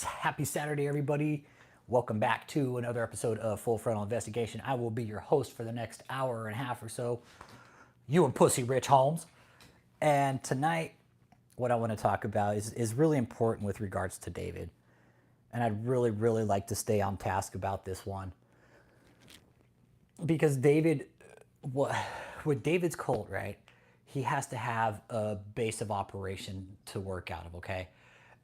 Happy Saturday, everybody. Welcome back to another episode of Full Frontal Investigation. I will be your host for the next hour and a half or so. You and Pussy Rich Holmes. And tonight, what I want to talk about is really important with regards to David. And I'd really like to stay on task about this one. Because with David's cult, right, he has to have a base of operation to work out of, okay?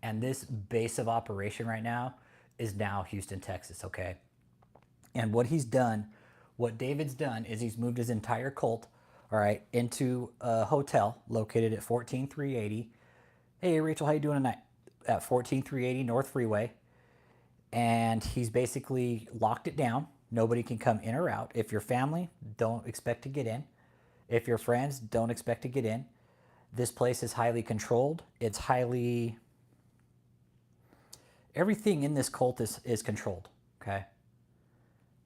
And this base of operation right now is now Houston, Texas, okay? And what David's done is he's moved his entire cult, all right, into a hotel located at 14380. Hey, Rachel, how you doing tonight? At 14380 North Freeway. And he's basically locked it down. Nobody can come in or out. If you're family, don't expect to get in. If you're friends, don't expect to get in. This place is highly controlled. Everything in this cult is controlled, okay?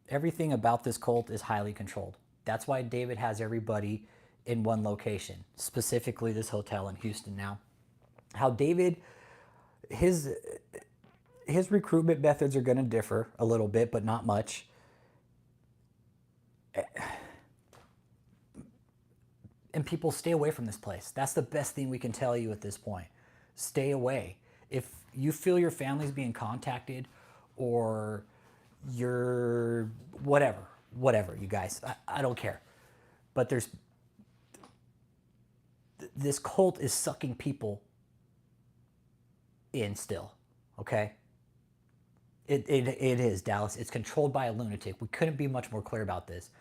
Everything about this cult is highly controlled. That's why David has everybody in one location, specifically this hotel in Houston now. How David, his recruitment methods are going to differ a little bit, but not much. And people, stay away from this place. That's the best thing we can tell you at this point. Stay away. If you feel your family's being contacted or you're whatever, you guys, I don't care. But this cult is sucking people in still, okay? It is, Dallas. It's controlled by a lunatic. We couldn't be much more clear about this.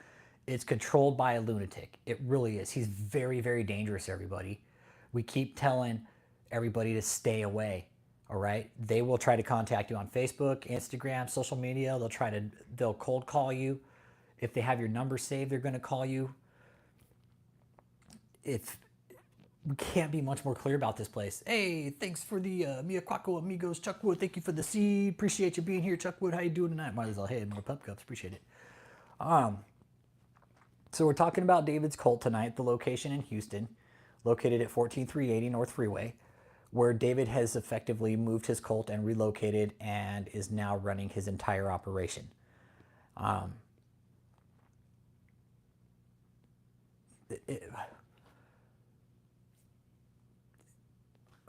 It's controlled by a lunatic. It really is. He's very dangerous, everybody. We keep telling everybody to stay away. All right. They will try to contact you on Facebook, Instagram, social media. They'll cold call you. If they have your number saved, they're going to call you. We can't be much more clear about this place. Hey, thanks for the Miyaquaco amigos, Chuckwood. Thank you for the seed. Appreciate you being here, Chuckwood. How you doing tonight? Might as well. Hey, more pup cups. Appreciate it. So we're talking about David's cult tonight. The location in Houston, located at 14380 North Freeway, where David has effectively moved his cult and relocated and is now running his entire operation. How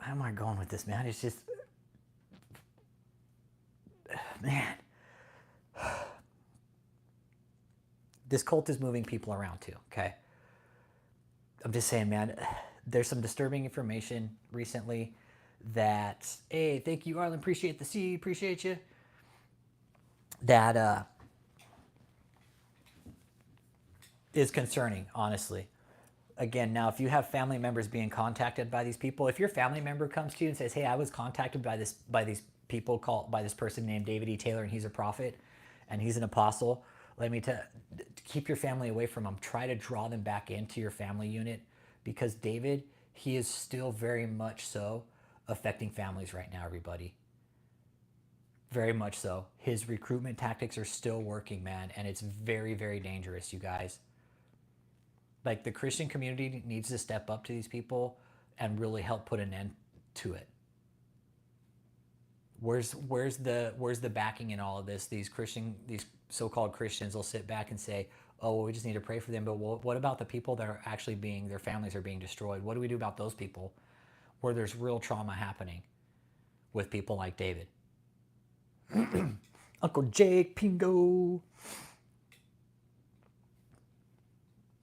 am I going with this, man? It's just, man. This cult is moving people around too, okay? I'm just saying, man, there's some disturbing information recently that, hey, thank you, Arlen, appreciate the seed, appreciate you. That is concerning, honestly. Again, now, if you have family members being contacted by these people, if your family member comes to you and says, hey, I was contacted by these people by this person named DavidETaylor, and he's a prophet and he's an apostle, let me keep your family away from him. Try to draw them back into your family unit, because David, he is still very much so affecting families right now, everybody. Very much so. His recruitment tactics are still working, man, and it's very dangerous, you guys. Like, the Christian community needs to step up to these people and really help put an end to it. Where's the backing in all of this? These so-called Christians will sit back and say, oh, well, we just need to pray for them. But what about the people that are actually their families are being destroyed? What do we do about those people where there's real trauma happening with people like David? Uncle Jake, Pingo.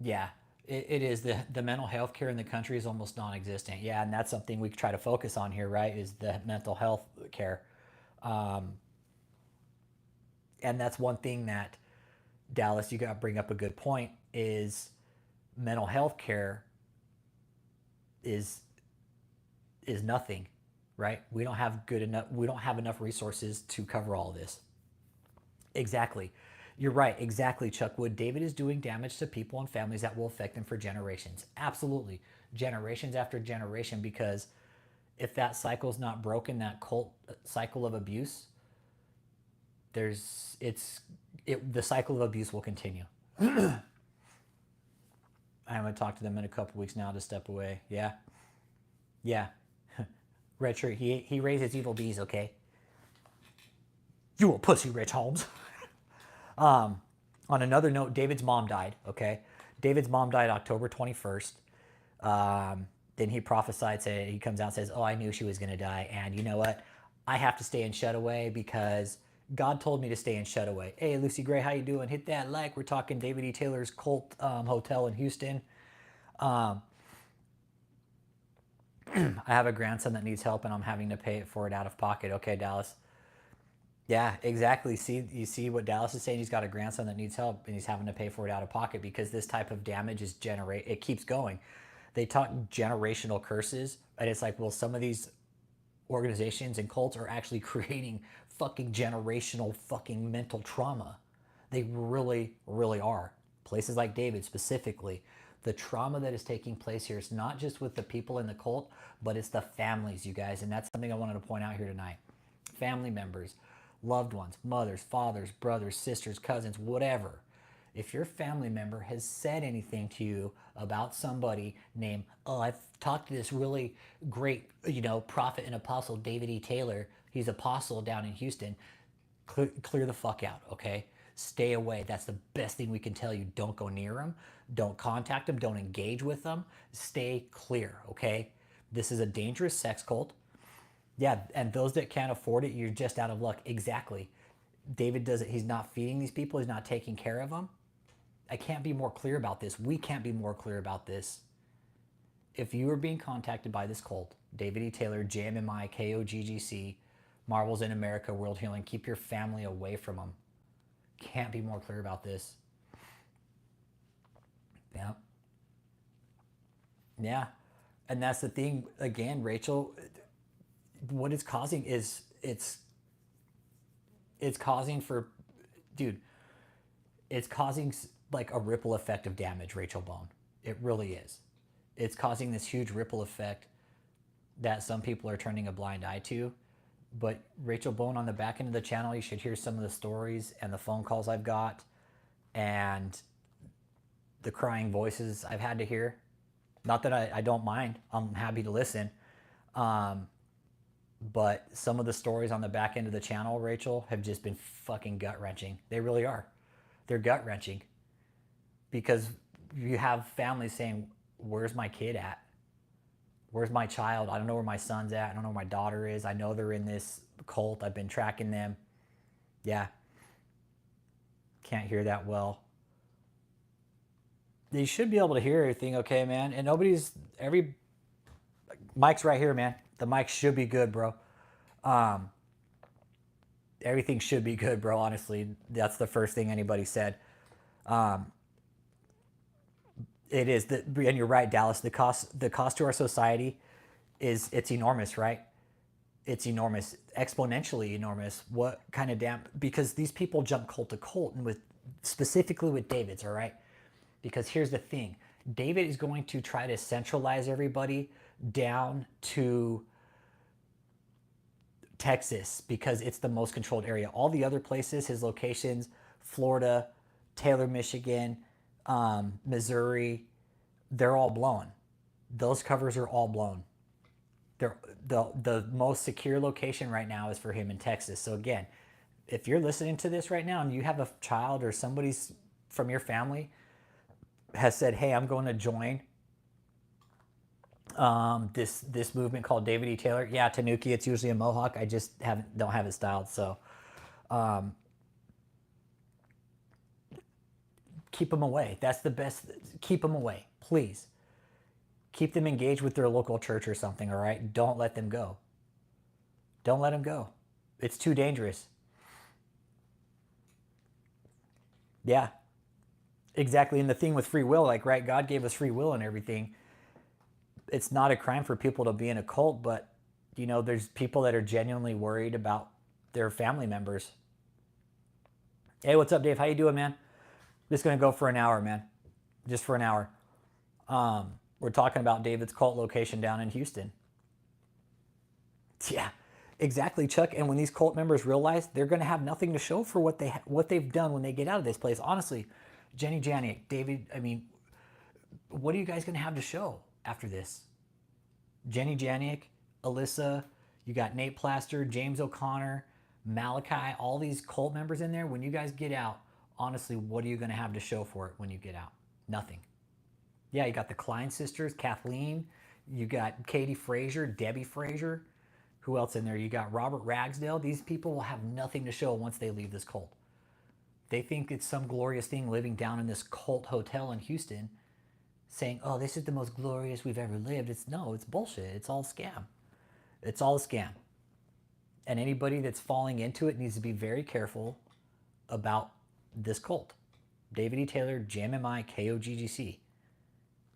Yeah, it is. The mental health care in the country is almost non-existent. Yeah, and that's something we try to focus on here, right, is the mental health care. And that's one thing that, Dallas, you got to bring up a good point, is mental health care is nothing, right? We don't have enough resources to cover all of this. Exactly. You're right. Exactly, Chuck Wood. David is doing damage to people and families that will affect them for generations. Absolutely. Generations after generation, because if that cycle's not broken, that cult cycle of abuse, the cycle of abuse will continue. I'm going to talk to them in a couple weeks now to step away. Yeah. Red shirt, he raises evil bees, okay? You a pussy, Rich Holmes. On another note, David's mom died, okay? David's mom died October 21st. Then he prophesied, he comes out and says, oh, I knew she was going to die. And you know what? I have to stay in Shutaway because God told me to stay in Shutaway. Hey, Lucy Gray, how you doing? Hit that like. We're talking DavidETaylor's Cult Hotel in Houston. I have a grandson that needs help and I'm having to pay for it out of pocket. Okay, Dallas. Yeah, exactly. You see what Dallas is saying? He's got a grandson that needs help and he's having to pay for it out of pocket because this type of damage is it keeps going. They talk generational curses, and it's like, well, some of these organizations and cults are actually creating fucking generational fucking mental trauma. They really, really are. Places like David specifically. The trauma that is taking place here is not just with the people in the cult, but it's the families, you guys. And that's something I wanted to point out here tonight. Family members, loved ones, mothers, fathers, brothers, sisters, cousins, whatever. If your family member has said anything to you about somebody named, oh, I've talked to this really great, prophet and apostle, DavidETaylor. He's apostle down in Houston. Clear the fuck out, okay? Stay away. That's the best thing we can tell you. Don't go near them. Don't contact them. Don't engage with them. Stay clear, okay? This is a dangerous sex cult. Yeah, and those that can't afford it, you're just out of luck. Exactly. David does it. He's not feeding these people. He's not taking care of them. I can't be more clear about this. We can't be more clear about this. If you are being contacted by this cult, DavidETaylor, JMMI, KOGGC, Marvels in America, World Healing, keep your family away from them. Can't be more clear about this. Yeah. Yeah. And that's the thing, again, Rachel, what it's causing is it's causing for, dude, it's causing like a ripple effect of damage, Rachel Bone. It really is. It's causing this huge ripple effect that some people are turning a blind eye to. But Rachel Bone, on the back end of the channel, you should hear some of the stories and the phone calls I've got and the crying voices I've had to hear. Not that I don't mind. I'm happy to listen. But some of the stories on the back end of the channel, Rachel, have just been fucking gut-wrenching. They really are. They're gut-wrenching. Because you have families saying, where's my kid at? Where's my child? I don't know where my son's at. I don't know where my daughter is. I know they're in this cult. I've been tracking them. Yeah. Can't hear that well. You should be able to hear everything okay, man. And mic's right here, man. The mic should be good, bro. Everything should be good, bro. Honestly, that's the first thing anybody said. It is, and you're right, Dallas. The cost to our society it's enormous, right? It's enormous, exponentially enormous. What kind of because these people jump cult to cult, and specifically with David's, all right? Because here's the thing, David is going to try to centralize everybody down to Texas because it's the most controlled area. All the other places, his locations, Florida, Taylor, Michigan, Missouri, they're all blown. Those covers are all blown. The most secure location right now is for him in Texas. So again, if you're listening to this right now and you have a child or somebody's from your family has said, hey, I'm going to join this movement called DavidETaylor. Yeah, Tanuki, it's usually a mohawk. I just don't have it styled. So keep them away. That's the best. Keep them away, please. Keep them engaged with their local church or something, all right? Don't let them go. Don't let them go. It's too dangerous. Yeah, exactly. And the thing with free will, like, right, God gave us free will and everything. It's not a crime for people to be in a cult, but, there's people that are genuinely worried about their family members. Hey, what's up, Dave? How you doing, man? Just going to go for an hour, man. Just for an hour. We're talking about David's cult location down in Houston. Yeah, exactly, Chuck. And when these cult members realize they're going to have nothing to show for what they've done when they get out of this place. Honestly, Jenny Janiak, David, what are you guys going to have to show after this? Jenny Janiak, Alyssa, you got Nate Plaster, James O'Connor, Malachi, all these cult members in there, when you guys get out, honestly, what are you going to have to show for it when you get out? Nothing. Yeah, you got the Klein sisters, Kathleen, you got Katie Frazier, Debbie Frazier. Who else in there? You got Robert Ragsdale. These people will have nothing to show once they leave this cult. They think it's some glorious thing living down in this cult hotel in Houston saying, oh, this is the most glorious we've ever lived. It's bullshit. It's all scam. It's all a scam. And anybody that's falling into it needs to be very careful about this cult. DavidETaylor, JMMI, KOGGC.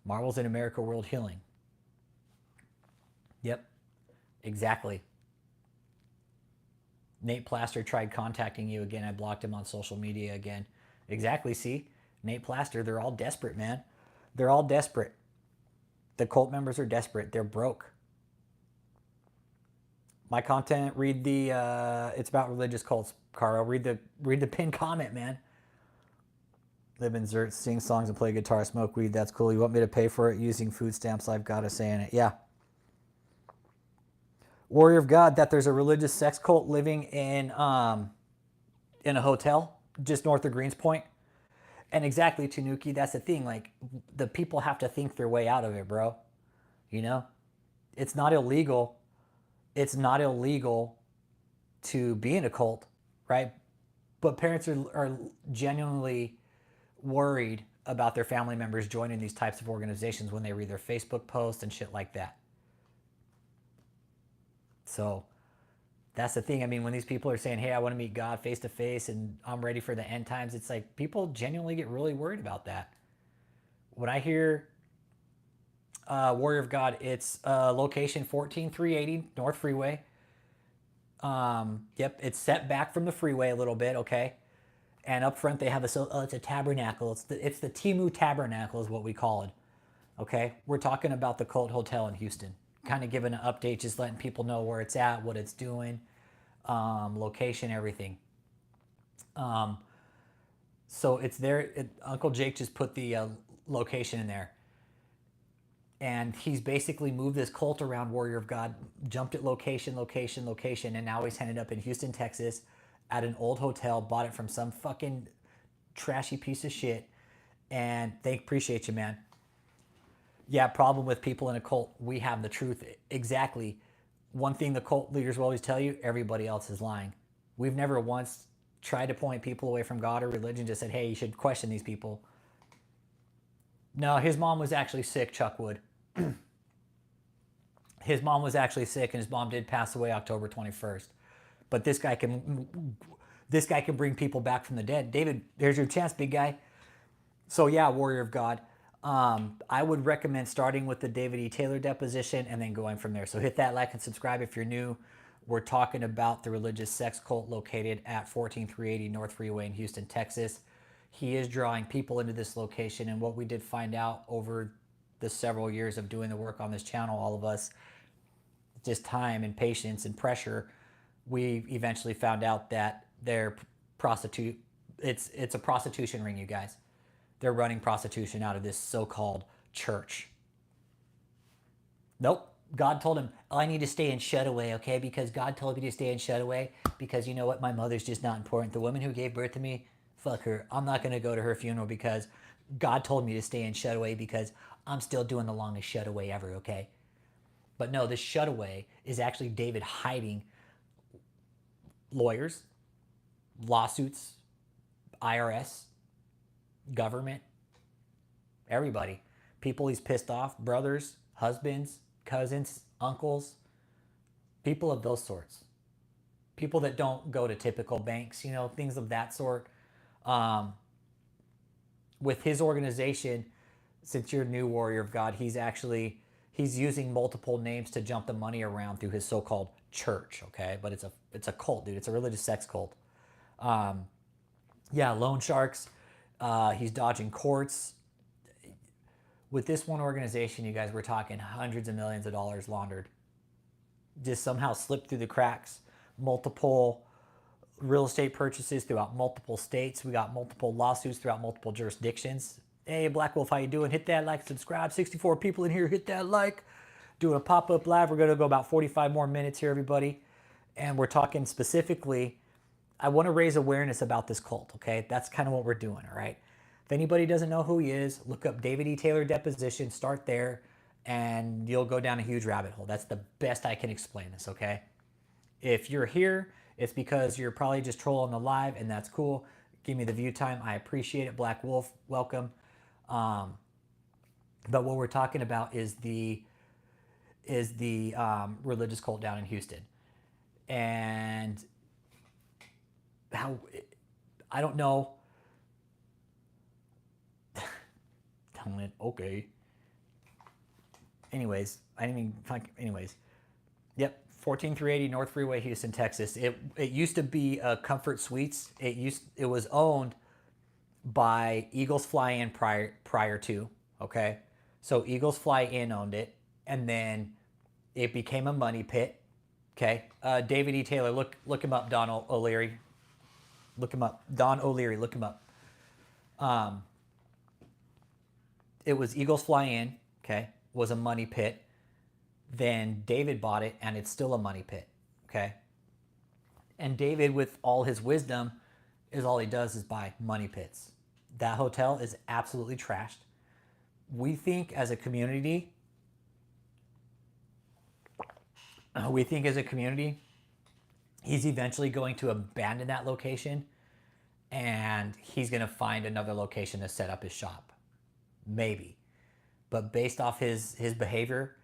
Marvels in America World Healing. Yep, exactly. Nate Plaster tried contacting you again. I blocked him on social media again. Exactly, see? Nate Plaster, they're all desperate, man. They're all desperate. The cult members are desperate. They're broke. My content, read the, it's about religious cults, Carl. Read the pinned comment, man. Live in Zert, sing songs and play guitar, smoke weed. That's cool. You want me to pay for it using food stamps? I've got a say in it. Yeah. Warrior of God, that there's a religious sex cult living in a hotel just north of Greens Point. And exactly, Tanuki, that's the thing. Like, the people have to think their way out of it, bro. You know? It's not illegal. It's not illegal to be in a cult, right? But parents are genuinely worried about their family members joining these types of organizations when they read their Facebook posts and shit like that. So that's the thing. I mean, when these people are saying, hey, I want to meet God face to face and I'm ready for the end times, it's like people genuinely get really worried about that. When I hear Warrior of God, it's location 14380 North Freeway. Yep, it's set back from the freeway a little bit, okay? And up front they have it's a tabernacle. It's the Timu Tabernacle is what we call it, okay? We're talking about the Cult Hotel in Houston. Kind of giving an update, just letting people know where it's at, what it's doing, location, everything. So it's there. Uncle Jake just put the location in there. And he's basically moved this cult around, Warrior of God, jumped at location, and now he's ended up in Houston, Texas, at an old hotel, bought it from some fucking trashy piece of shit. And they appreciate you, man. Yeah, problem with people in a cult, we have the truth. Exactly. One thing the cult leaders will always tell you, everybody else is lying. We've never once tried to point people away from God or religion, just said, hey, you should question these people. No, his mom was actually sick, Chuck Wood. His mom was actually sick, and his mom did pass away October 21st. But this guy can bring people back from the dead. David, there's your chance, big guy. So yeah, Warrior of God. I would recommend starting with the DavidETaylor deposition and then going from there. So hit that like and subscribe if you're new. We're talking about the religious sex cult located at 14380 North Freeway in Houston, Texas. He is drawing people into this location, and what we did find out over the several years of doing the work on this channel, all of us, just time and patience and pressure, we eventually found out that they're it's a prostitution ring, you guys. They're running prostitution out of this so-called church. Nope. God told him, oh, I need to stay in shut-away, okay? Because God told me to stay in shut-away because you know what? My mother's just not important. The woman who gave birth to me, fuck her. I'm not going to go to her funeral because God told me to stay in shut-away because I'm still doing the longest shut-away ever, okay? But no, this shut-away is actually David hiding lawyers, lawsuits, IRS, government, everybody. People he's pissed off, brothers, husbands, cousins, uncles, people of those sorts. People that don't go to typical banks, you know, things of that sort. With his organization, since you're new, Warrior of God, he's using multiple names to jump the money around through his so-called church, okay? But it's a cult, dude. It's a religious sex cult. Yeah, loan sharks. He's dodging courts. With this one organization, you guys, we're talking hundreds of millions of dollars laundered. Just somehow slipped through the cracks. Multiple real estate purchases throughout multiple states. We got multiple lawsuits throughout multiple jurisdictions. Hey, Black Wolf, how you doing? Hit that like, subscribe. 64 people in here. Hit that like. Doing a pop-up live. We're going to go about 45 more minutes here, everybody. And we're talking specifically I want to raise awareness about this cult, okay? That's kind of what we're doing, all right? If anybody doesn't know who he is, look up DavidETaylor deposition, start there, and you'll go down a huge rabbit hole. That's the best I can explain this, okay? If you're here, it's because you're probably just trolling the live, and that's cool. Give me the view time. I appreciate it. Black Wolf, welcome. But what we're talking about is the religious cult down in Houston. And how, I don't know. Okay. Anyways, Yep, 14380 North Freeway, Houston, Texas. It used to be Comfort Suites. It was owned by Eagles Fly In prior to, okay? So Eagles Fly In owned it, and then it became a money pit. Okay, DavidETaylor, look him up. Don O'Leary, look him up. Don O'Leary, look him up. It was Eagles Fly In. Okay, was a money pit. Then David bought it, and it's still a money pit. Okay, and David, with all his wisdom, all he does is buy money pits. That hotel is absolutely trashed. We think as a community. He's eventually going to abandon that location, and he's going to find another location to set up his shop. Maybe. But based off his behavior.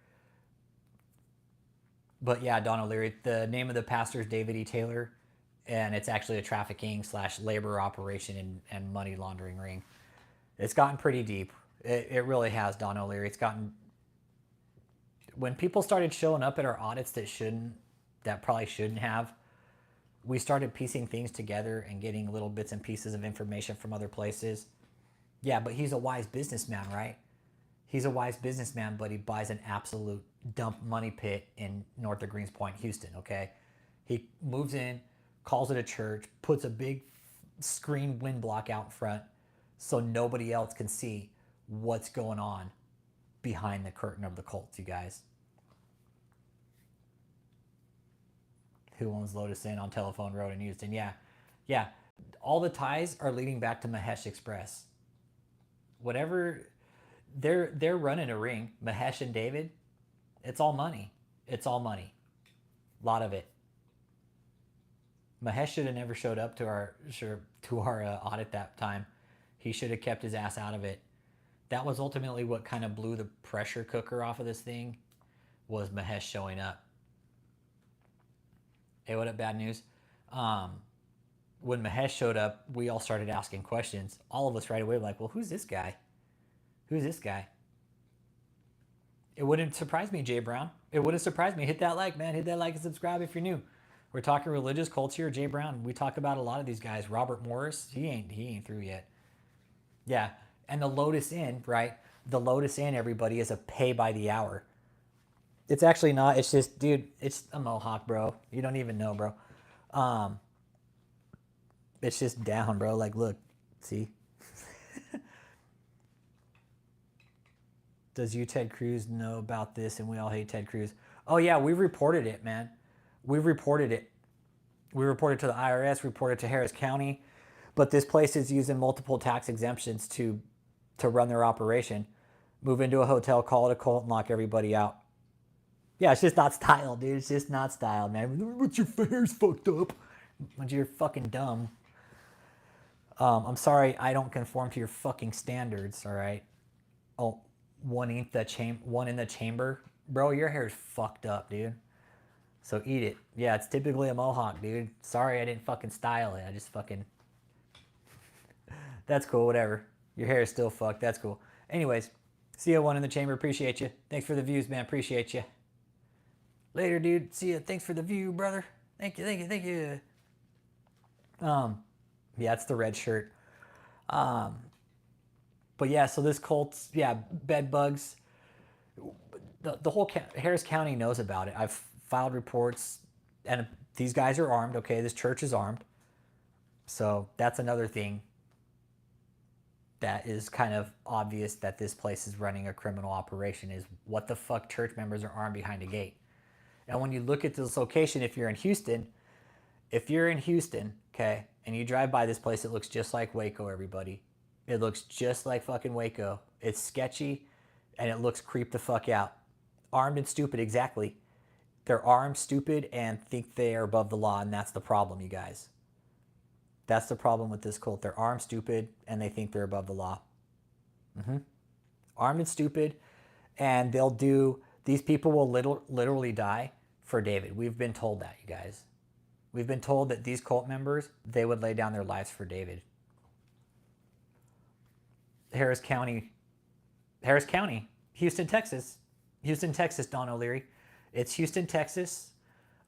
But yeah, Don O'Leary, the name of the pastor is DavidETaylor, and it's actually a trafficking / labor operation and money laundering ring. It's gotten pretty deep. It really has, Don O'Leary. It's gotten... When people started showing up at our audits that probably shouldn't have, we started piecing things together and getting little bits and pieces of information from other places. Yeah, but he's a wise businessman, right? He's a wise businessman, but he buys an absolute dump money pit in north of Greens Point, Houston, okay? He moves in, calls it a church, puts a big screen wind block out in front so nobody else can see what's going on behind the curtain of the cult, you guys. Who owns Lotus Inn on Telephone Road in Houston? Yeah. All the ties are leading back to Mahesh Express. Whatever, they're running a ring. Mahesh and David, it's all money. It's all money. A lot of it. Mahesh should have never showed up to our audit that time. He should have kept his ass out of it. That was ultimately what kind of blew the pressure cooker off of this thing, was Mahesh showing up. Hey, what up, bad news? When Mahesh showed up, we all started asking questions. All of us right away were like, well, who's this guy? Who's this guy? It wouldn't surprise me, Jay Brown. It wouldn't surprise me. Hit that like, man. Hit that like and subscribe if you're new. We're talking religious cults here. Jay Brown. We talk about a lot of these guys. Robert Morris, he ain't through yet. Yeah. And the Lotus Inn, right? The Lotus Inn, everybody, is a pay by the hour. It's actually not. It's just, dude, it's a Mohawk, bro. You don't even know, bro. It's just down, bro. Like, look, see? Does you, Ted Cruz, know about this and we all hate Ted Cruz? Oh, yeah, we reported it, man. We reported it. We reported to the IRS, reported to Harris County. But this place is using multiple tax exemptions to run their operation. Move into a hotel, call it a cult, and lock everybody out. Yeah, it's just not style, dude. It's just not style, man. What's your hair's fucked up? When you're fucking dumb. I'm sorry, I don't conform to your fucking standards, all right? Oh, one in the chamber. Bro, your hair's fucked up, dude. So eat it. Yeah, it's typically a Mohawk, dude. Sorry I didn't fucking style it. I just fucking... That's cool, whatever. Your hair is still fucked. That's cool. Anyways, see ya, one in the chamber. Appreciate you. Thanks for the views, man. Appreciate you. Later, dude. See ya. Thanks for the view, brother. Thank you. Yeah, it's the red shirt. But yeah, so this cult's, yeah, bed bugs. The whole Harris County knows about it. I've filed reports, and these guys are armed. Okay, this church is armed. So that's another thing that is kind of obvious, that this place is running a criminal operation, is what the fuck church members are armed behind a gate. And when you look at this location, if you're in Houston, If you're in Houston, okay, and you drive by this place, it looks just like Waco, everybody. It looks just like fucking Waco. It's sketchy, and it looks creep the fuck out. Armed and stupid, exactly. They're armed, stupid, and think they are above the law, and that's the problem, you guys. That's the problem with this cult. They're armed, stupid, and they think they're above the law. Armed and stupid, and they'll do, these people will literally die for David. We've been told that, you guys. We've been told that these cult members, they would lay down their lives for David. Harris County, Houston, Texas. Houston, Texas, Don O'Leary. It's Houston, Texas,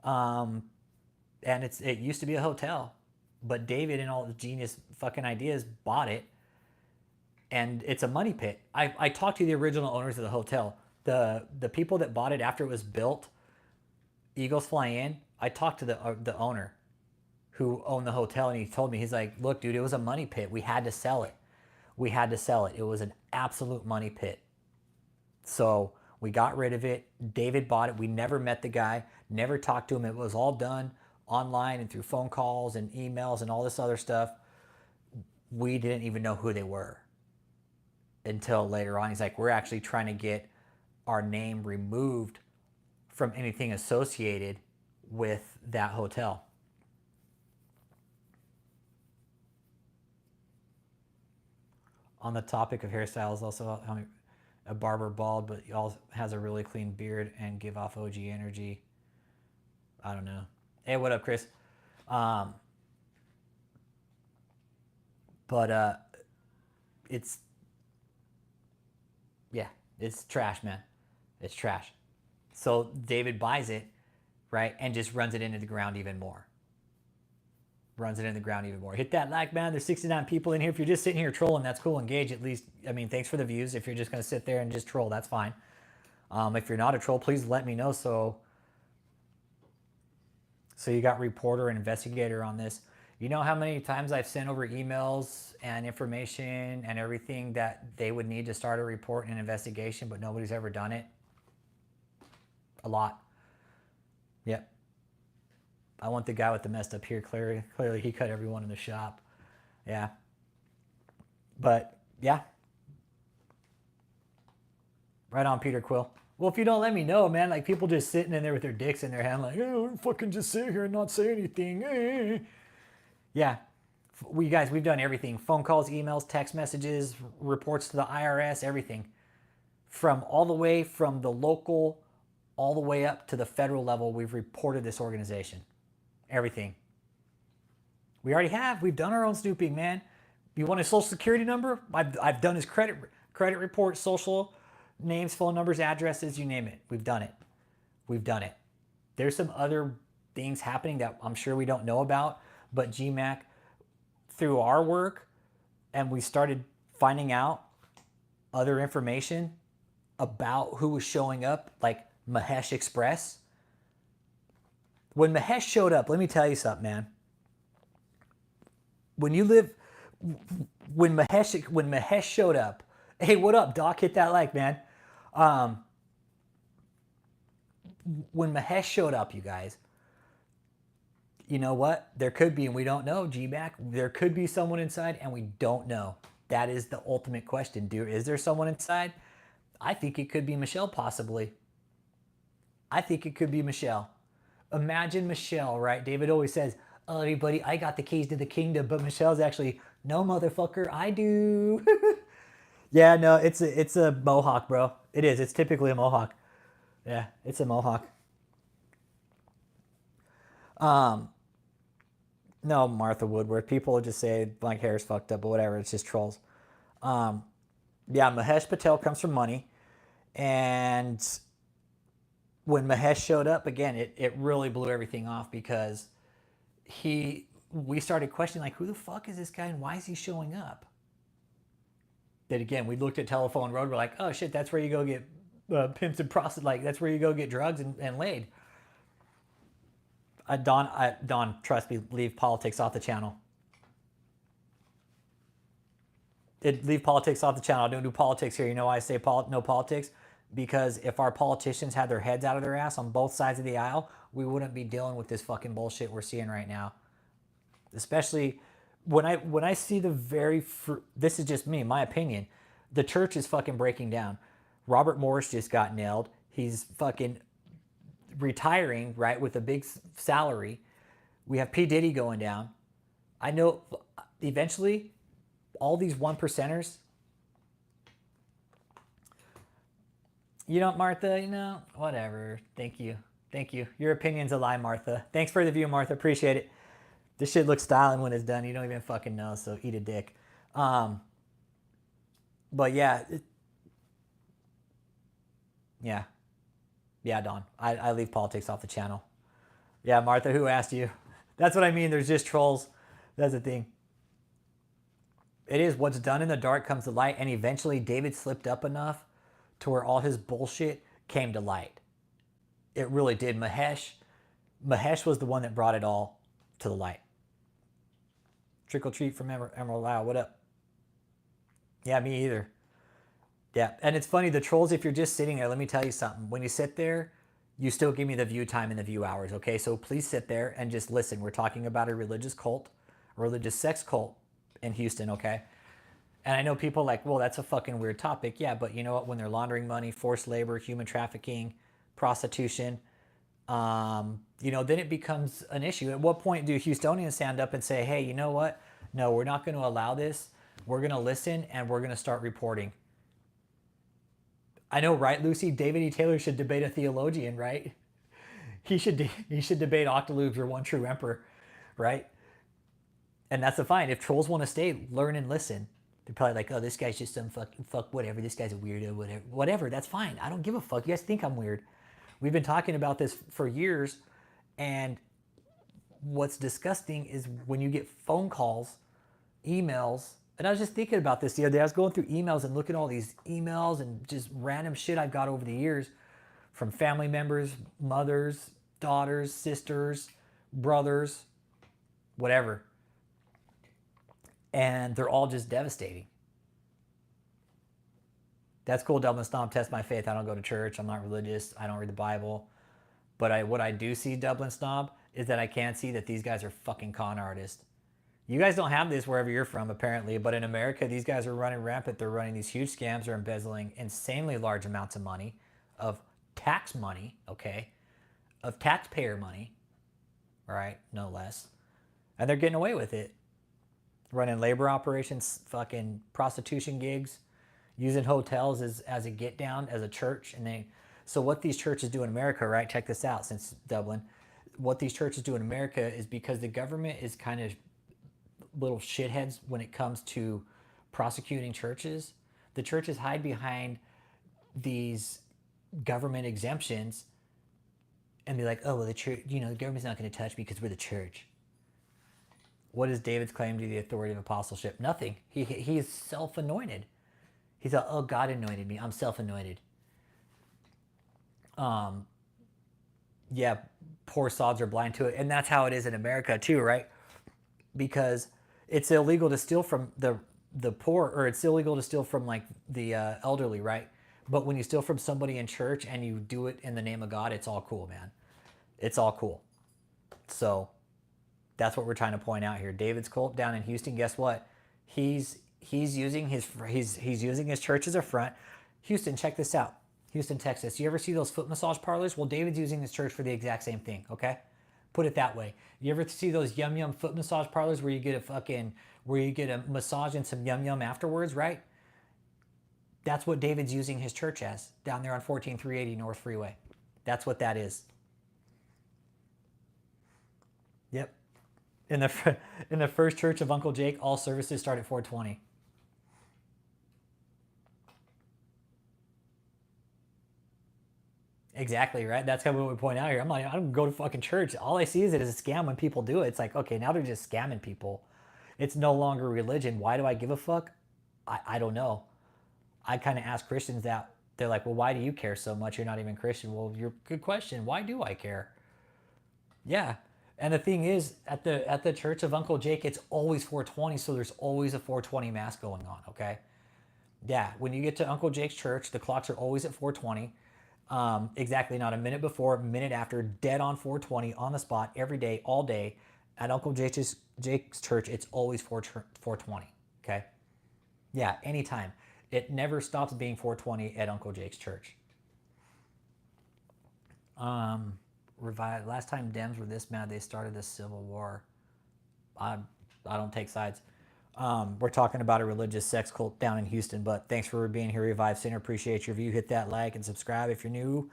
and it used to be a hotel, but David and all the genius fucking ideas bought it, and it's a money pit. I talked to the original owners of the hotel, the people that bought it after it was built. Eagles Fly In. I talked to the owner who owned the hotel, and he told me, he's like, look, dude, it was a money pit. We had to sell it. It was an absolute money pit. So we got rid of it. David bought it. We never met the guy, never talked to him. It was all done online and through phone calls and emails and all this other stuff. We didn't even know who they were until later on. He's like, we're actually trying to get our name removed from anything associated with that hotel. On the topic of hairstyles, also, a barber bald, but he also has a really clean beard and give off OG energy. I don't know. Hey, what up, Chris? But it's, yeah, it's trash, man. It's trash. So David buys it, right, and just runs it into the ground even more. Hit that like, man. There's 69 people in here. If you're just sitting here trolling, that's cool. Engage at least. I mean, thanks for the views. If you're just going to sit there and just troll, that's fine. If you're not a troll, please let me know. So you got reporter and investigator on this. You know how many times I've sent over emails and information and everything that they would need to start a report and an investigation, but nobody's ever done it? A lot. Yep. I want the guy with the messed up hair. Clearly he cut everyone in the shop. Yeah. But, yeah. Right on, Peter Quill. Well, if you don't let me know, man, like people just sitting in there with their dicks in their hand like, oh, fucking just sit here and not say anything. Yeah. We've done everything. Phone calls, emails, text messages, reports to the IRS, everything. From all the way from the local all the way up to the federal level, we've reported this organization. Everything. We already have. We've done our own snooping, man. You want his social security number? I've done his credit report, social, names, phone numbers, addresses, you name it. We've done it. There's some other things happening that I'm sure we don't know about, but GMAC, through our work, and we started finding out other information about who was showing up, like Mahesh Express. When Mahesh showed up, let me tell you something, man. When Mahesh showed up, hey, what up, Doc? Hit that like, man. When Mahesh showed up, you guys, you know what? There could be, and we don't know, GMAC. There could be someone inside, and we don't know. That is the ultimate question. Is there someone inside? I think it could be Michelle, possibly. I think it could be Michelle. Imagine Michelle, right? David always says, oh, everybody, I got the keys to the kingdom, but Michelle's actually, no, motherfucker, I do. Yeah, no, it's a mohawk, bro. It is. It's typically a mohawk. Yeah, it's a mohawk. No, Martha Woodworth. People just say black hair is fucked up, but whatever. It's just trolls. Yeah, Mahesh Patel comes from money. And when Mahesh showed up, again, it really blew everything off because we started questioning, like, who the fuck is this guy and why is he showing up? That again, we looked at Telephone Road. We're like, oh shit, that's where you go get pimps and prostitutes. Like, that's where you go get drugs and laid. Don, trust me, leave politics off the channel. Leave politics off the channel. I don't do politics here. You know why I say no politics? Because if our politicians had their heads out of their ass on both sides of the aisle, we wouldn't be dealing with this fucking bullshit we're seeing right now. Especially when I see this is just me, my opinion. The church is fucking breaking down. Robert Morris just got nailed. He's fucking retiring, right, with a big salary. We have P. Diddy going down. I know eventually all these 1%ers, Martha, whatever. Thank you. Your opinion's a lie, Martha. Thanks for the view, Martha. Appreciate it. This shit looks styling when it's done. You don't even fucking know, so eat a dick. But yeah. Yeah, Don. I leave politics off the channel. Yeah, Martha, who asked you? That's what I mean. There's just trolls. That's the thing. It is what's done in the dark comes to light, and eventually David slipped up enough to where all his bullshit came to light. It really did. Mahesh was the one that brought it all to the light. Trickle treat from Emerald Isle. What up? Yeah, me either. Yeah, and it's funny, the trolls, if you're just sitting there, let me tell you something. When you sit there, you still give me the view time and the view hours, okay? So please sit there and just listen. We're talking about a religious cult, a religious sex cult in Houston, okay? And I know people are like, well, that's a fucking weird topic. Yeah, but you know what? When they're laundering money, forced labor, human trafficking, prostitution, then it becomes an issue. At what point do Houstonians stand up and say, hey, you know what? No, we're not going to allow this. We're going to listen and we're going to start reporting. I know, right, Lucy? DavidETaylor should debate a theologian, right? He should debate Octolubes or One True Emperor, right? And that's the fine. If trolls want to stay, learn and listen. They're probably like, oh, this guy's just some fuck whatever. This guy's a weirdo, whatever. That's fine. I don't give a fuck. You guys think I'm weird. We've been talking about this for years, and what's disgusting is when you get phone calls, emails, and I was just thinking about this the other day. I was going through emails and looking at all these emails and just random shit I've got over the years from family members, mothers, daughters, sisters, brothers, whatever. And they're all just devastating. That's cool, Dublin Stomp. Test my faith. I don't go to church. I'm not religious. I don't read the Bible. But what I do see, Dublin Stomp, is that I can see that these guys are fucking con artists. You guys don't have this wherever you're from, apparently. But in America, these guys are running rampant. They're running these huge scams. They're embezzling insanely large amounts of money, of tax money, okay? Of taxpayer money, right? No less. And they're getting away with it. Running labor operations, fucking prostitution gigs, using hotels as a get down, as a church. So what these churches do in America, right? Check this out, since Dublin. What these churches do in America is, because the government is kind of little shitheads when it comes to prosecuting churches, the churches hide behind these government exemptions and be like, oh, well, the church, the government's not going to touch me because we're the church. What is David's claim to the authority of apostleship? Nothing. He is self-anointed. He's like, oh, God anointed me. I'm self-anointed. Yeah, poor sods are blind to it. And that's how it is in America too, right? Because it's illegal to steal from the poor, or it's illegal to steal from like the elderly, right? But when you steal from somebody in church and you do it in the name of God, it's all cool, man. It's all cool. So that's what we're trying to point out here. David's cult down in Houston, guess what? He's using his church as a front. Houston, check this out. Houston, Texas. You ever see those foot massage parlors? Well, David's using his church for the exact same thing, okay? Put it that way. You ever see those yum yum foot massage parlors where you get a massage and some yum yum afterwards, right? That's what David's using his church as, down there on 14380 North Freeway. That's what that is. Yep. In the First Church of Uncle Jake, all services start at 420. Exactly, right? That's kind of what we point out here. I'm like, I don't go to fucking church. All I see is it as a scam when people do it. It's like, okay, now they're just scamming people. It's no longer religion. Why do I give a fuck? I don't know. I kind of ask Christians that. They're like, well, why do you care so much? You're not even Christian. Well, good question. Why do I care? Yeah. And the thing is, at the Church of Uncle Jake, it's always 420, so there's always a 420 mass going on, okay? Yeah, when you get to Uncle Jake's church, the clocks are always at 420. Exactly, not a minute before, a minute after, dead on 420, on the spot, every day, all day. At Uncle Jake's church, it's always 420, okay? Yeah, anytime. It never stops being 420 at Uncle Jake's church. Last time Dems were this mad, they started the Civil War. I don't take sides. We're talking about a religious sex cult down in Houston, but thanks for being here, Revive Center. Appreciate your view. Hit that like and subscribe if you're new.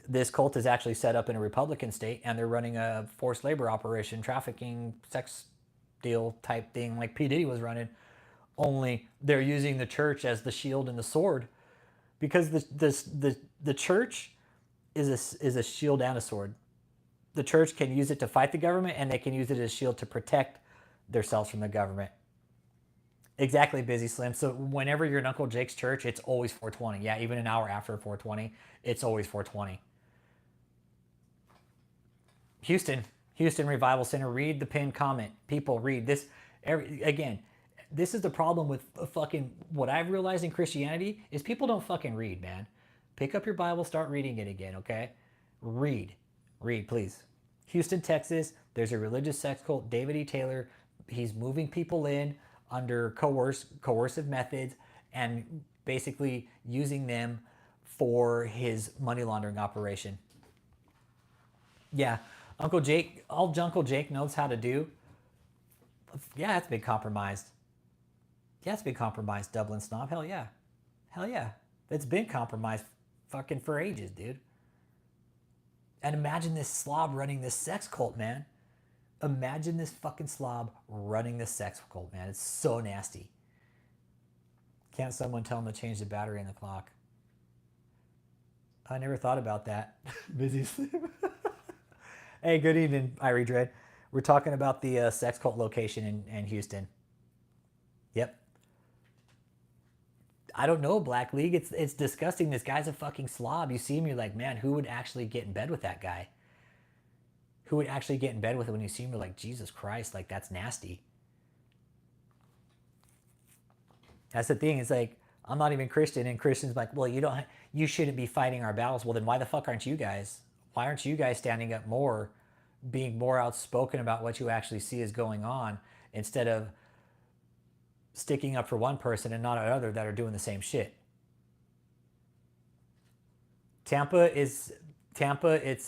This cult is actually set up in a Republican state, and they're running a forced labor operation, trafficking, sex deal type thing like P. Diddy was running. Only they're using the church as the shield and the sword, because the church is a shield and a sword. The church can use it to fight the government, and they can use it as a shield to protect themselves from the government. Exactly, Busy Slim. So whenever you're in Uncle Jake's church, it's always 420. Yeah, even an hour after 420, it's always 420. Houston Revival Center. Read the pinned comment. People, read this. Again, this is the problem with fucking what I've realized in Christianity is people don't fucking read, man. Pick up your Bible, start reading it again, okay? Read, please. Houston, Texas. There's a religious sex cult, DavidETaylor. He's moving people in under coercive methods and basically using them for his money laundering operation. Yeah, Uncle Jake, all Uncle Jake knows how to do. Yeah, it's been compromised. Yeah, it's been compromised, Dublin Snob. Hell yeah. Hell yeah. It's been compromised fucking for ages, dude. And imagine this slob running this sex cult, man. Imagine this fucking slob running this sex cult, man. It's so nasty. Can't someone tell him to change the battery in the clock? I never thought about that. Busy sleep. Hey, good evening, Irie Dread. We're talking about the sex cult location in Houston. Yep. I don't know, Black League. It's disgusting. This guy's a fucking slob. You see him, you're like, man, who would actually get in bed with that guy? Who would actually get in bed with it when you see him? You're like, Jesus Christ, like that's nasty. That's the thing. It's like, I'm not even Christian, and Christians like, well, you shouldn't be fighting our battles. Well, then why the fuck aren't you guys? Why aren't you guys standing up more, being more outspoken about what you actually see is going on, instead of sticking up for one person and not another that are doing the same shit? Tampa, it's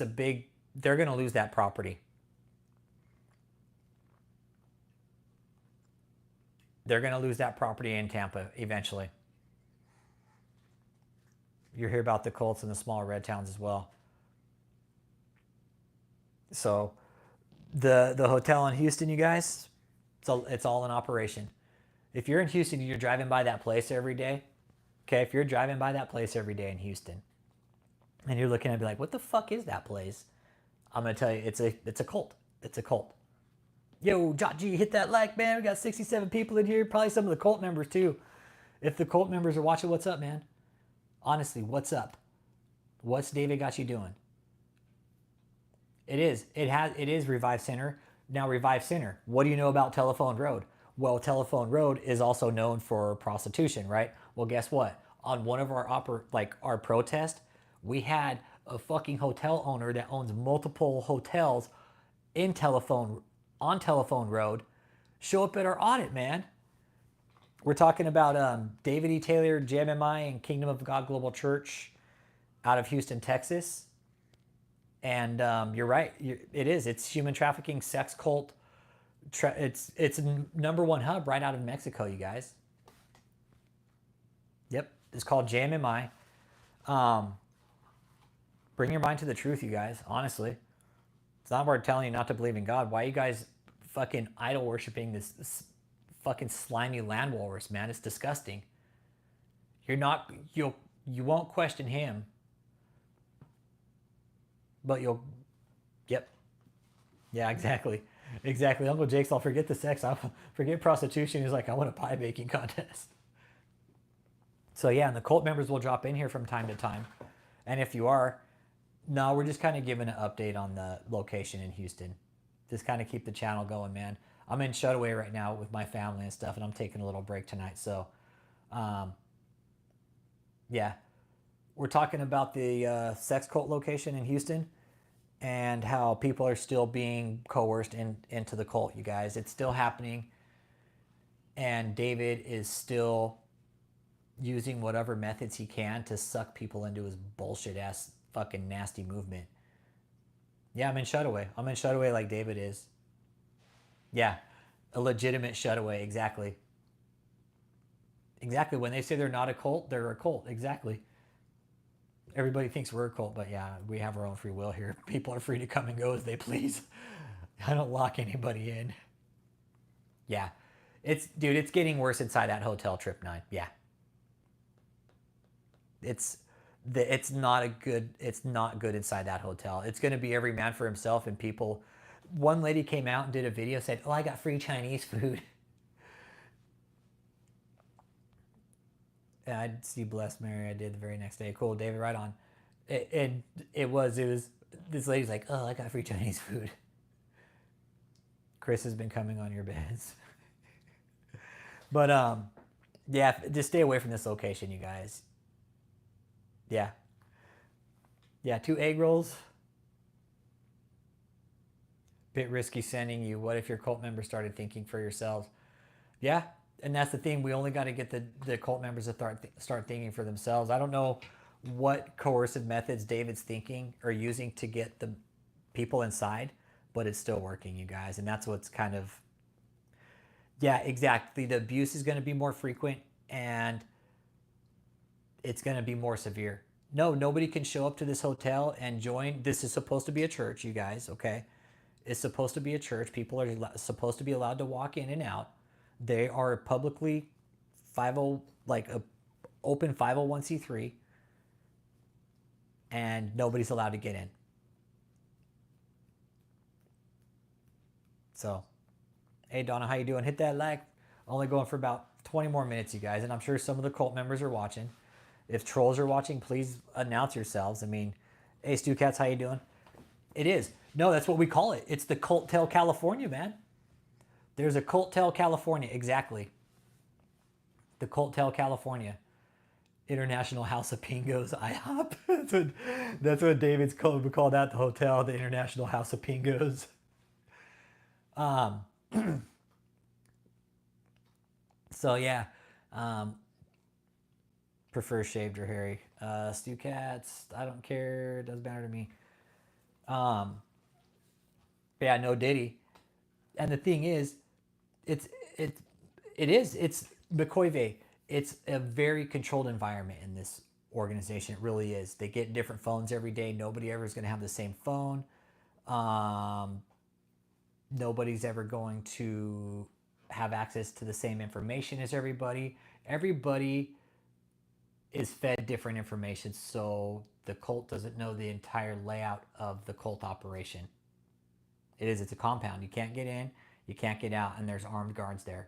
a big, they're going to lose that property. They're going to lose that property in Tampa eventually. You hear about the cults in the smaller red towns as well. So the hotel in Houston, you guys, it's all in operation. If you're in Houston and you're driving by that place every day, okay, if you're driving by that place every day in Houston and you're looking at it, be like, what the fuck is that place? I'm going to tell you, it's a cult. It's a cult. Yo, G, hit that like, man. We got 67 people in here. Probably some of the cult members too. If the cult members are watching, what's up, man? Honestly, what's up? What's David got you doing? It is Revive Center. Now, Revive Center, what do you know about Telephone Road? Well, Telephone Road is also known for prostitution, right? Well, guess what? On one of our protest, we had a fucking hotel owner that owns multiple hotels on Telephone Road show up at our audit, man. We're talking about DavidETaylor, JMMI, and Kingdom of God Global Church out of Houston, Texas. And you're right. It is. It's human trafficking, sex cult. It's a #1 hub right out of Mexico, you guys. Yep. It's called JMMI. Bring your mind to the truth, you guys. Honestly. It's not hard telling you not to believe in God. Why are you guys fucking idol worshiping this fucking slimy land walrus, man? It's disgusting. You won't question him. But yep. Yeah, exactly. Exactly. Uncle Jake's, I'll forget the sex. I'll forget prostitution. He's like, I want a pie baking contest. So yeah, and the cult members will drop in here from time to time. And if you are, no, we're just kind of giving an update on the location in Houston. Just kind of keep the channel going, man. I'm in Shutaway right now with my family and stuff, and I'm taking a little break tonight. So, yeah. we're talking about the sex cult location in Houston and how people are still being coerced into the cult, you guys. It's still happening. And David is still using whatever methods he can to suck people into his bullshit ass fucking nasty movement. Yeah, I'm in shutaway. I'm in shutaway like David is. Yeah, a legitimate shutaway, exactly. Exactly. When they say they're not a cult, they're a cult. Exactly. Everybody thinks we're a cult, but yeah, we have our own free will here. People are free to come and go as they please. I don't lock anybody in. Yeah. Dude, it's getting worse inside that hotel, Trip 9. Yeah. It's not good inside that hotel. It's going to be every man for himself, and people. One lady came out and did a video, said, "Oh, I got free Chinese food." And I'd see Blessed Mary. I did the very next day. Cool, David, right on. It was this lady's like, "Oh, I got free Chinese food." Chris has been coming on your beds. But yeah, just stay away from this location, you guys. Yeah. Yeah, 2 egg rolls. Bit risky sending you. What if your cult members started thinking for yourselves? Yeah, and that's the thing. We only got to get the cult members to start thinking for themselves. I don't know what coercive methods David's thinking or using to get the people inside, but it's still working, you guys. And that's what's kind of, yeah, exactly. The abuse is going to be more frequent, and it's going to be more severe. No, nobody can show up to this hotel and join. This is supposed to be a church, you guys, okay? It's supposed to be a church. People are supposed to be allowed to walk in and out. They are publicly open 501c3, and nobody's allowed to get in. So, hey Donna, how you doing? Hit that like. Only going for about 20 more minutes, you guys, and I'm sure some of the cult members are watching. If trolls are watching, please announce yourselves. I mean, hey Stu Cats, how you doing? It is. No, that's what we call it. It's the Cult Tell California, man. There's a Cult Tell California, exactly. The Cult Tell California. International House of Pingos, IHOP. That's what David's called out the hotel, the International House of Pingos. So yeah, prefer shaved or hairy. Stu Cats, I don't care. It doesn't matter to me. Yeah, no Diddy. And the thing is, it's McCoyve. It's a very controlled environment in this organization. It really is. They get different phones every day. Nobody ever is going to have the same phone. Nobody's ever going to have access to the same information as everybody. Everybody is fed different information, so the cult doesn't know the entire layout of the cult operation. It's a compound. You can't get in, you can't get out, and there's armed guards there.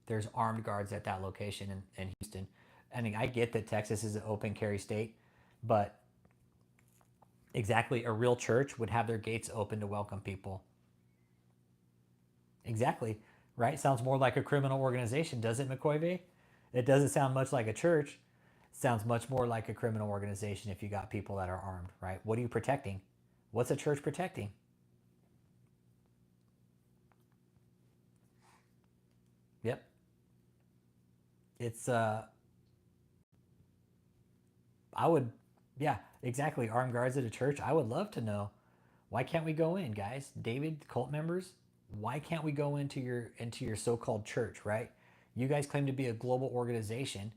There's armed guards at that location in Houston. I mean, I get that Texas is an open carry state, but exactly, a real church would have their gates open to welcome people. Exactly, right? Sounds more like a criminal organization, does it, McCoyve? It doesn't sound much like a church. It sounds much more like a criminal organization if you got people that are armed, right? What are you protecting? What's a church protecting? Yep. It's I would, yeah, exactly. Armed guards at a church. I would love to know. Why can't we go in, guys? David, cult members, why can't we go into your so-called church, right? You guys claim to be a global organization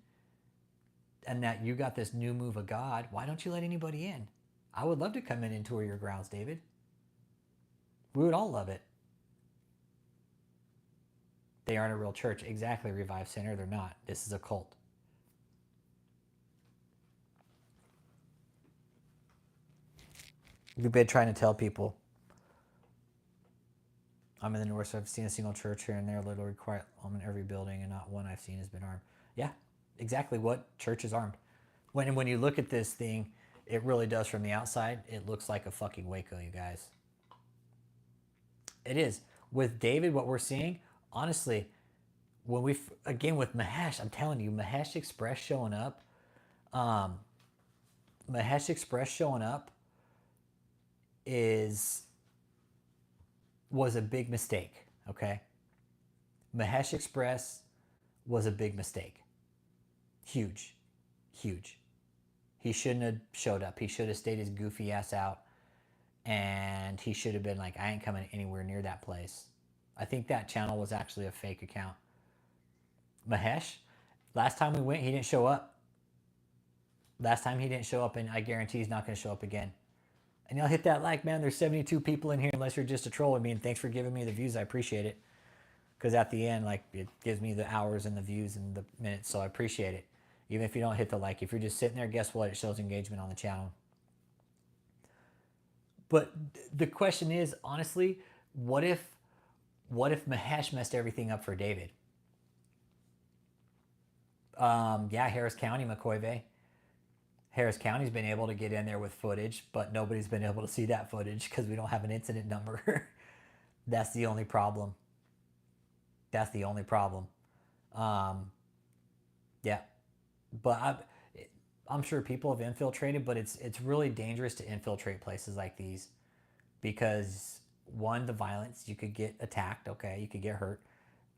and that you got this new move of God. Why don't you let anybody in? I would love to come in and tour your grounds, David. We would all love it. They aren't a real church. Exactly, Revive Center. They're not. This is a cult. We've been trying to tell people. I'm in the north, so I've seen a single church here and there, literally quiet. I'm in every building, and not one I've seen has been armed. Yeah, exactly. What church is armed? When you look at this thing, it really does from the outside. It looks like a fucking Waco, you guys. It is. With David, what we're seeing, honestly, when again with Mahesh, I'm telling you, Mahesh Express showing up, Mahesh Express showing up was a big mistake, okay? Mahesh Express was a big mistake. Huge. Huge. He shouldn't have showed up. He should have stayed his goofy ass out. And he should have been like, I ain't coming anywhere near that place. I think that channel was actually a fake account. Mahesh, last time we went, he didn't show up. Last time he didn't show up, and I guarantee he's not going to show up again. And y'all hit that like, man. There's 72 people in here, unless you're just a troll with me. And thanks for giving me the views. I appreciate it. Because at the end, like, it gives me the hours and the views and the minutes. So I appreciate it. Even if you don't hit the like. If you're just sitting there, guess what? It shows engagement on the channel. But the question is, honestly, what if Mahesh messed everything up for David? Yeah, Harris County, McCoy. Harris County's been able to get in there with footage, but nobody's been able to see that footage because we don't have an incident number. That's the only problem. That's the only problem. Yeah, but I'm sure people have infiltrated, but it's really dangerous to infiltrate places like these because, one, the violence, you could get attacked, okay, you could get hurt.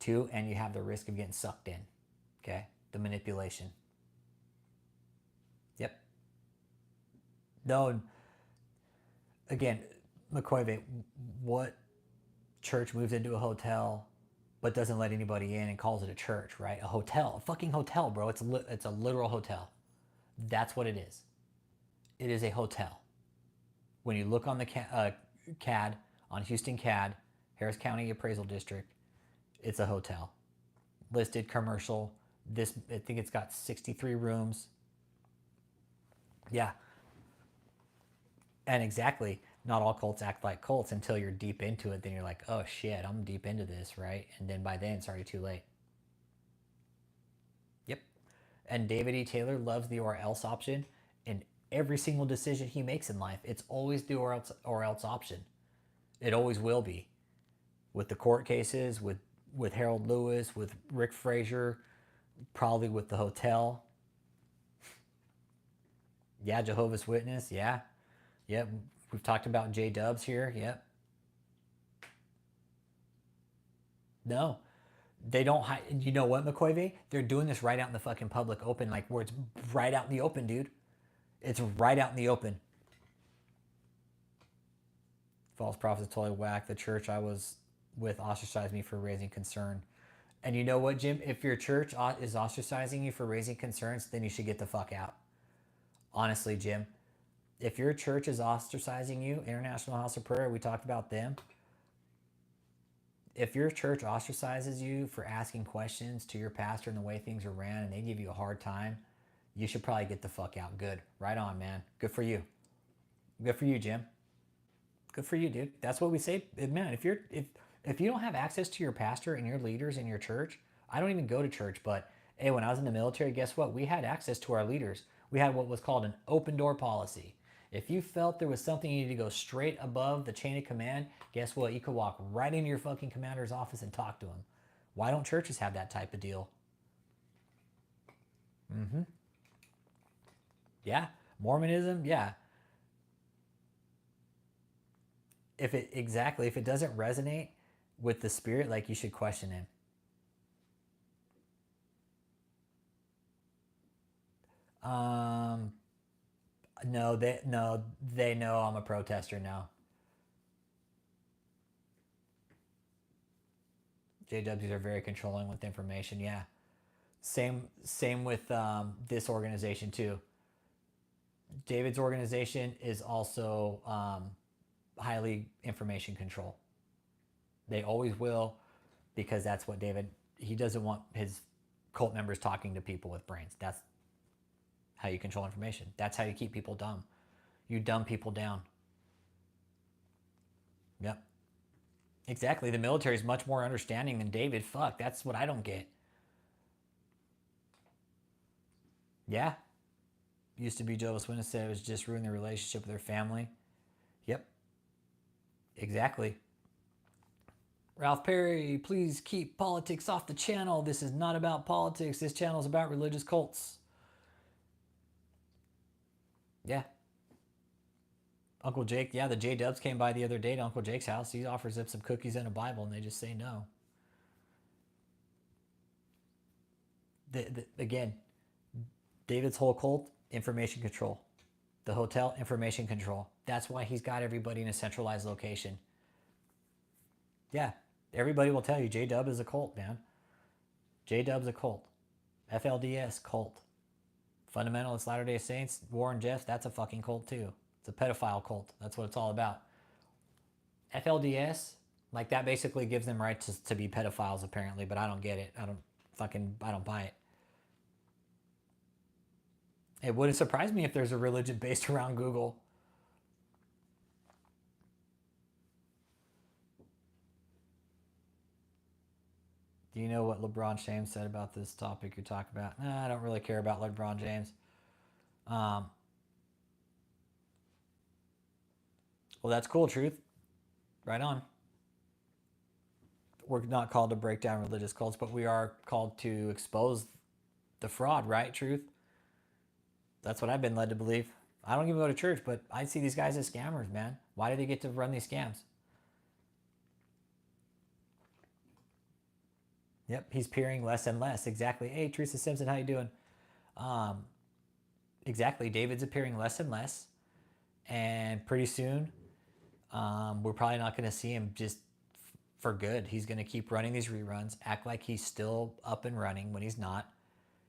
Two, and you have the risk of getting sucked in, okay, the manipulation. Yep. No, again, McCoy, what church moves into a hotel but doesn't let anybody in and calls it a church, right? A hotel, a fucking hotel, bro. It's a literal hotel. That's what it is. It is a hotel. When you look on the CAD, on Houston CAD, Harris County Appraisal District, it's a hotel. Listed commercial. This, I think it's got 63 rooms. Yeah. And exactly, not all cults act like cults until you're deep into it. Then you're like, oh shit, I'm deep into this, right? And then by then it's already too late. Yep. And DavidETaylor loves the or else option in every single decision he makes in life. It's always the or else option. It always will be. With the court cases, with Harold Lewis, with Rick Frazier, probably with the hotel. Yeah, Jehovah's Witness, yeah. Yep, we've talked about J-Dubs here, yep. No, they don't hide. You know what, McCoy? They're doing this right out in the fucking public open, like where it's right out in the open, dude. It's right out in the open. False prophets totally whack. The church I was with ostracized me for raising concern. And you know what, Jim? If your church is ostracizing you for raising concerns, then you should get the fuck out. Honestly, Jim. If your church is ostracizing you, International House of Prayer, we talked about them. If your church ostracizes you for asking questions to your pastor and the way things are ran and they give you a hard time, you should probably get the fuck out. Good. Right on, man. Good for you. Good for you, Jim. Good for you, dude. That's what we say. Man, if you don't have access to your pastor and your leaders in your church, I don't even go to church, but hey, when I was in the military, guess what? We had access to our leaders. We had what was called an open door policy. If you felt there was something you needed to go straight above the chain of command, guess what? You could walk right into your fucking commander's office and talk to him. Why don't churches have that type of deal? Mm-hmm. Yeah. Mormonism, yeah. If it doesn't resonate with the spirit, like, you should question him. No, they know I'm a protester now. JWs are very controlling with information. Yeah, same with this organization too. David's organization is also highly information control. They always will, because that's what he doesn't want his cult members talking to people with brains. That's how you control information. That's how you keep people dumb. You dumb people down. Yep. Exactly. The military is much more understanding than David. Fuck, that's what I don't get. Yeah. Used to be Jehovah's Witness, said it was just ruining their relationship with their family. Yep. Exactly. Ralph Perry, please keep politics off the channel. This is not about politics. This channel is about religious cults. Yeah. Uncle Jake, yeah, the J-Dubs came by the other day to Uncle Jake's house. He offers them some cookies and a Bible, and they just say no. Again, David's whole cult, information control. The hotel, information control. That's why he's got everybody in a centralized location. Yeah, everybody will tell you J-Dub is a cult, man. J-Dub's a cult. FLDS, cult. Fundamentalist Latter-day Saints, Warren Jeffs, that's a fucking cult too. It's a pedophile cult. That's what it's all about. FLDS, like that basically gives them right to be pedophiles apparently, but I don't get it. I don't buy it. It wouldn't surprise me if there's a religion based around Google. Do you know what LeBron James said about this topic you're talking about? Nah, I don't really care about LeBron James. Well, that's cool, Truth. Right on. We're not called to break down religious cults, but we are called to expose the fraud, right, Truth? That's what I've been led to believe. I don't even go to church, but I see these guys as scammers, man. Why do they get to run these scams? Yep, he's peering less and less. Exactly. Hey, Teresa Simpson, how you doing? Exactly. David's appearing less and less, and pretty soon, we're probably not going to see him just for good. He's going to keep running these reruns, act like he's still up and running when he's not.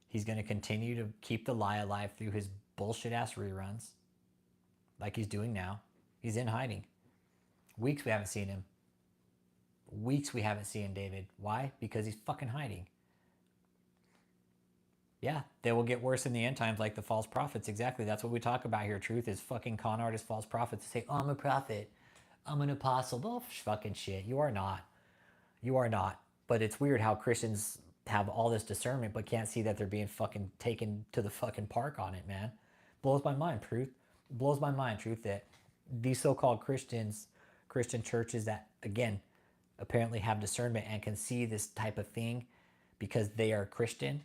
He's going to continue to keep the lie alive through his bullshit ass reruns, like he's doing now. He's in hiding. Weeks we haven't seen him. Weeks we haven't seen David. Why? Because he's fucking hiding. Yeah, they will get worse in the end times like the false prophets. Exactly. That's what we talk about here. Truth is fucking con artists, false prophets. Say, oh, I'm a prophet. I'm an apostle. Bull fucking shit. You are not. You are not. But it's weird how Christians have all this discernment but can't see that they're being fucking taken to the fucking park on it, man. Blows my mind, Truth. Blows my mind, Truth, that these so-called Christians, Christian churches that, again, apparently have discernment and can see this type of thing because they are Christian,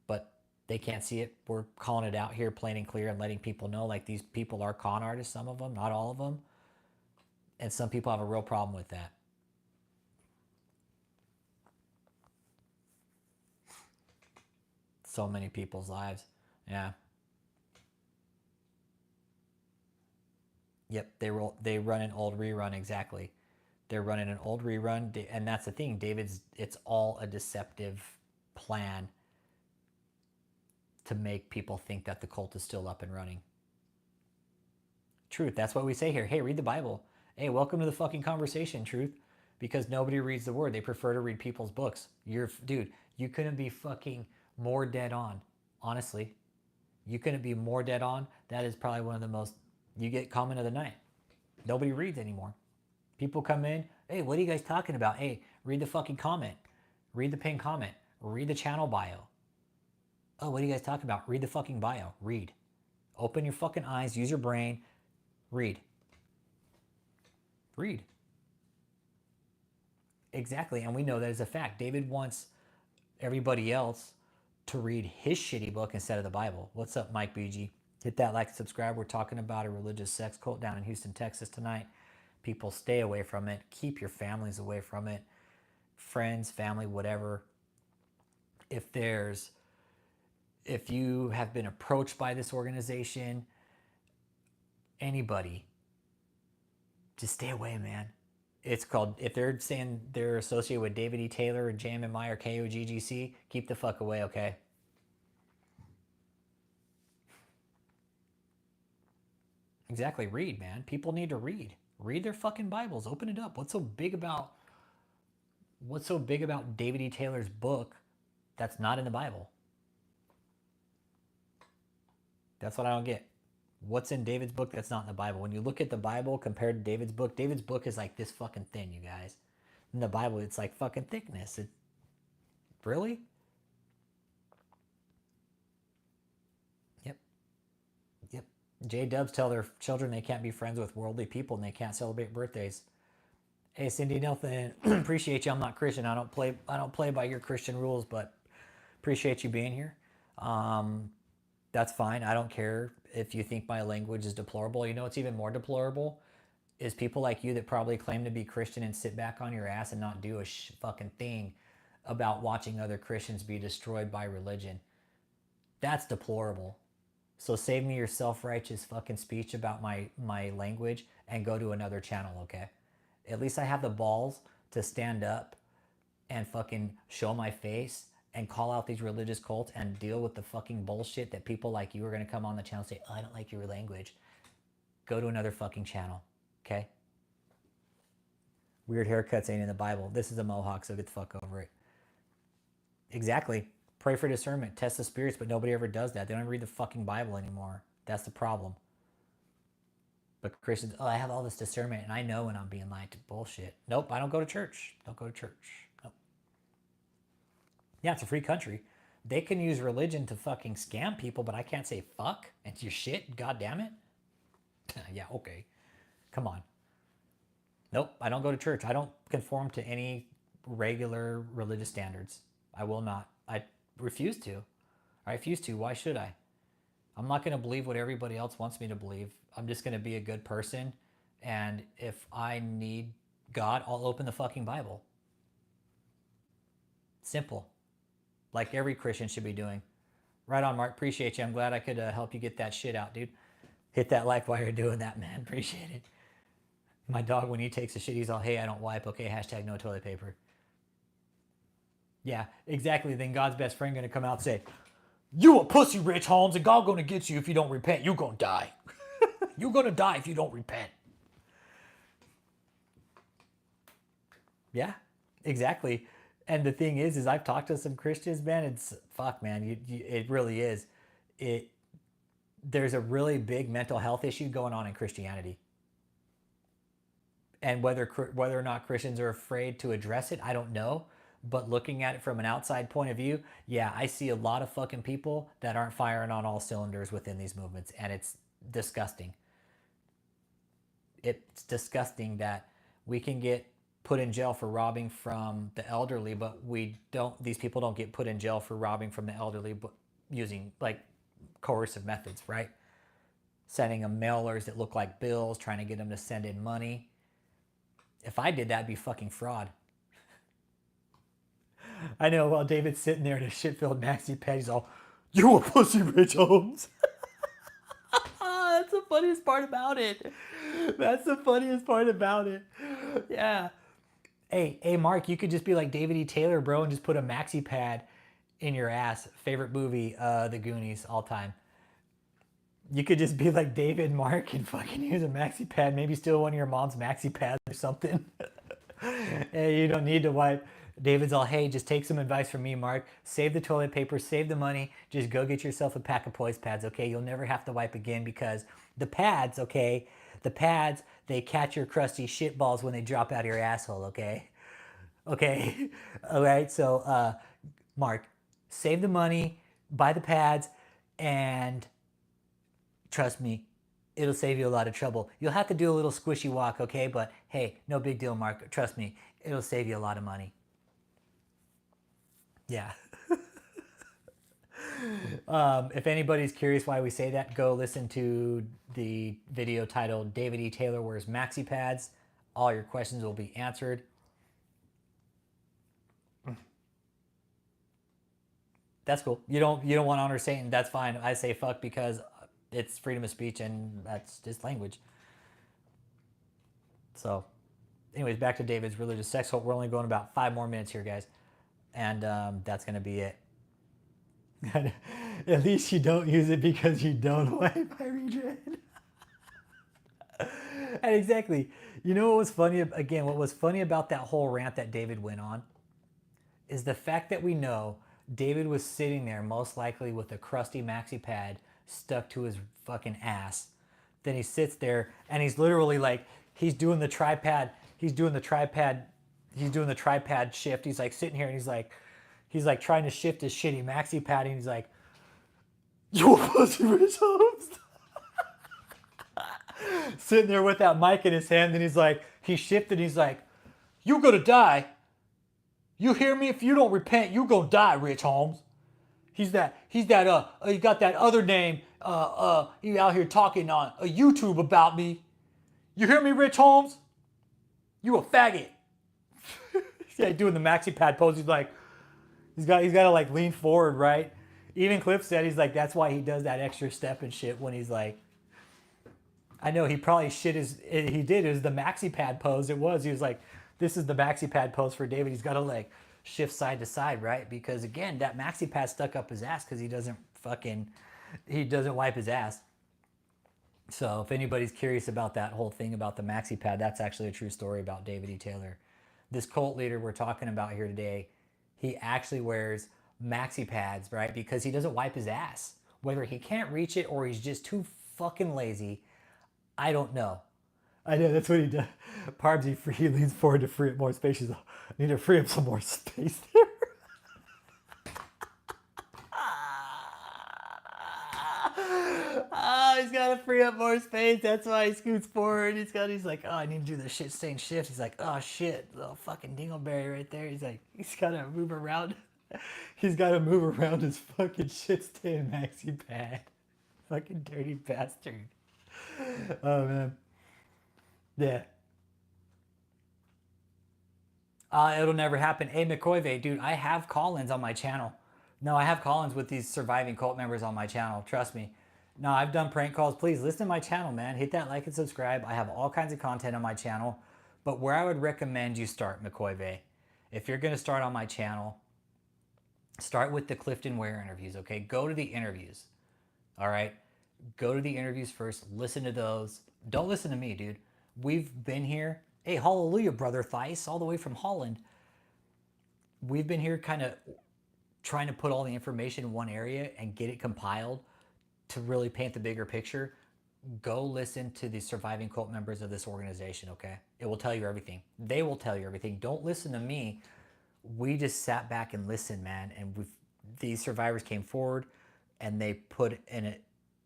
but they can't see it. We're calling it out here plain and clear and letting people know, like, these people are con artists, some of them, not all of them. And some people have a real problem with that. So many people's lives. Yeah. Yep, they run an old rerun, exactly. They're running an old rerun, and that's the thing. It's all a deceptive plan to make people think that the cult is still up and running. Truth, that's what we say here. Hey, read the Bible. Hey, welcome to the fucking conversation, Truth. Because nobody reads the word. They prefer to read people's books. Dude, you couldn't be fucking more dead on. Honestly. You couldn't be more dead on. That is probably one of the most, you get comment of the night. Nobody reads anymore. People come in, hey, what are you guys talking about? Hey, read the fucking comment. Read the pinned comment. Read the channel bio. Oh, what are you guys talking about? Read the fucking bio. Read. Open your fucking eyes. Use your brain. Read. Read. Exactly, and we know that as a fact. David wants everybody else to read his shitty book instead of the Bible. What's up, Mike BG? Hit that like and subscribe. We're talking about a religious sex cult down in Houston, Texas tonight. People, stay away from it. Keep your families away from it. Friends, family, whatever. If you have been approached by this organization, anybody, just stay away, man. It's called, if they're saying they're associated with DavidETaylor or JMMI or KOGGC, keep the fuck away, okay? Exactly, read, man. People need to read. Read their fucking Bibles. Open it up. What's so big about DavidETaylor's book that's not in the Bible? That's what I don't get. What's in David's book that's not in the Bible? When you look at the Bible compared to David's book is like this fucking thin, you guys. In the Bible, it's like fucking thickness. Really? Yep. Yep. J-Dubs tell their children they can't be friends with worldly people and they can't celebrate birthdays. Hey, Cindy Nelson, appreciate you. I'm not Christian. I don't play by your Christian rules, but appreciate you being here. That's fine. I don't care if you think my language is deplorable. You know what's even more deplorable is people like you that probably claim to be Christian and sit back on your ass and not do a fucking thing about watching other Christians be destroyed by religion. That's deplorable. So save me your self-righteous fucking speech about my language and go to another channel, okay? At least I have the balls to stand up and fucking show my face and call out these religious cults and deal with the fucking bullshit that people like you are going to come on the channel and say, oh, I don't like your language. Go to another fucking channel, okay? Weird haircuts ain't in the Bible. This is a mohawk, so get the fuck over it. Exactly. Pray for discernment. Test the spirits, but nobody ever does that. They don't even read the fucking Bible anymore. That's the problem. But Christians, oh, I have all this discernment, and I know when I'm being lied to. Bullshit. Nope, I don't go to church. Don't go to church. Nope. Yeah, it's a free country. They can use religion to fucking scam people, but I can't say fuck and your shit. God damn it. Yeah, okay. Come on. Nope, I don't go to church. I don't conform to any regular religious standards. I will not. I refuse to. I refuse to. Why should I? I'm not going to believe what everybody else wants me to believe. I'm just going to be a good person. And if I need God, I'll open the fucking Bible. Simple. Like every Christian should be doing. Right on, Mark. Appreciate you. I'm glad I could help you get that shit out, dude. Hit that like while you're doing that, man. Appreciate it. My dog, when he takes a shit, he's all, hey, I don't wipe. Okay, hashtag no toilet paper. Yeah, exactly. Then God's best friend going to come out and say, you a pussy, Rich Holmes, and God going to get you if you don't repent. You're going to die. You're going to die if you don't repent. Yeah, exactly. And the thing is I've talked to some Christians, man. It's fuck, man. It really is. There's a really big mental health issue going on in Christianity. And whether or not Christians are afraid to address it, I don't know. But looking at it from an outside point of view, yeah, I see a lot of fucking people that aren't firing on all cylinders within these movements. And it's disgusting. It's disgusting that we can get put in jail for robbing from the elderly, but these people don't get put in jail for robbing from the elderly, but using like coercive methods, right? Sending them mailers that look like bills, trying to get them to send in money. If I did that, it'd be fucking fraud. I know, while David's sitting there in a shit-filled maxi pad, he's all, you a pussy, Rich Holmes. That's the funniest part about it. That's the funniest part about it. Yeah. Hey, Mark, you could just be like DavidETaylor, bro, and just put a maxi pad in your ass. Favorite movie, The Goonies, all time. You could just be like David, Mark, and fucking use a maxi pad. Maybe steal one of your mom's maxi pads or something. Hey, you don't need to wipe. David's all, hey, just take some advice from me, Mark. Save the toilet paper, save the money. Just go get yourself a pack of poise pads, okay? You'll never have to wipe again because the pads, okay? The pads, they catch your crusty shit balls when they drop out of your asshole, okay? Okay? All right, so, Mark, save the money, buy the pads, and trust me, it'll save you a lot of trouble. You'll have to do a little squishy walk, okay? But hey, no big deal, Mark. Trust me, it'll save you a lot of money. Yeah. If anybody's curious why we say that, go listen to the video titled DavidETaylor Wears Maxi Pads. All your questions will be answered. That's cool. You don't want to honor Satan. That's fine. I say fuck because it's freedom of speech and that's just language. So anyways, back to David's religious sex cult. We're only going about 5 more minutes here, guys. And that's going to be it. At least you don't use it because you don't wipe my regret. And exactly. You know what was funny? Again, what was funny about that whole rant that David went on is the fact that we know David was sitting there most likely with a crusty maxi pad stuck to his fucking ass. Then he sits there and he's literally like, he's doing the tripod shift. He's like sitting here and he's like trying to shift his shitty maxi pad and he's like, you a pussy, Rich Holmes. Sitting there with that mic in his hand, and he's like, he shifted, he's like, you gonna die. You hear me? If you don't repent, you gonna die, Rich Holmes. He's that he got that other name. He out here talking on a YouTube about me. You hear me, Rich Holmes? You a faggot. Yeah, doing the maxi pad pose. He's like, he's got to like lean forward, right? Even Cliff said he's like, that's why he does that extra step and shit when he's like, I know he probably he did is the maxi pad pose. He was like, this is the maxi pad pose for David. He's got to like shift side to side, right? Because again, that maxi pad stuck up his ass because he doesn't wipe his ass. So if anybody's curious about that whole thing about the maxi pad, that's actually a true story about DavidETaylor. This cult leader we're talking about here today, he actually wears maxi pads, right? Because he doesn't wipe his ass. Whether he can't reach it or he's just too fucking lazy, I don't know. I know, that's what he does. Parbs, he leans forward to free up more space. He's like, I need to free up some more space there. He's got to free up more space. That's why he scoots forward. He's like, I need to do the shit stain shift. He's like, oh shit, little fucking dingleberry right there. He's like, he's got to move around. He's got to move around his fucking shit stain maxi pad. Fucking dirty bastard. Oh man. Yeah. It'll never happen. Hey, McCoyve, dude, I have call-ins on my channel. No, I have call-ins with these surviving cult members on my channel. Trust me. No, I've done prank calls. Please listen to my channel, man. Hit that like and subscribe. I have all kinds of content on my channel. But where I would recommend you start, McCoyve, if you're going to start on my channel, start with the Clifton Ware interviews, okay? Go to the interviews, all right? Go to the interviews first. Listen to those. Don't listen to me, dude. We've been here. Hey, hallelujah, brother Theiss, all the way from Holland. We've been here kind of trying to put all the information in one area and get it compiled to really paint the bigger picture. Go listen to the surviving cult members of this organization, okay? It will tell you everything. They will tell you everything. Don't listen to me. We just sat back and listened, man. And these survivors came forward and they put in an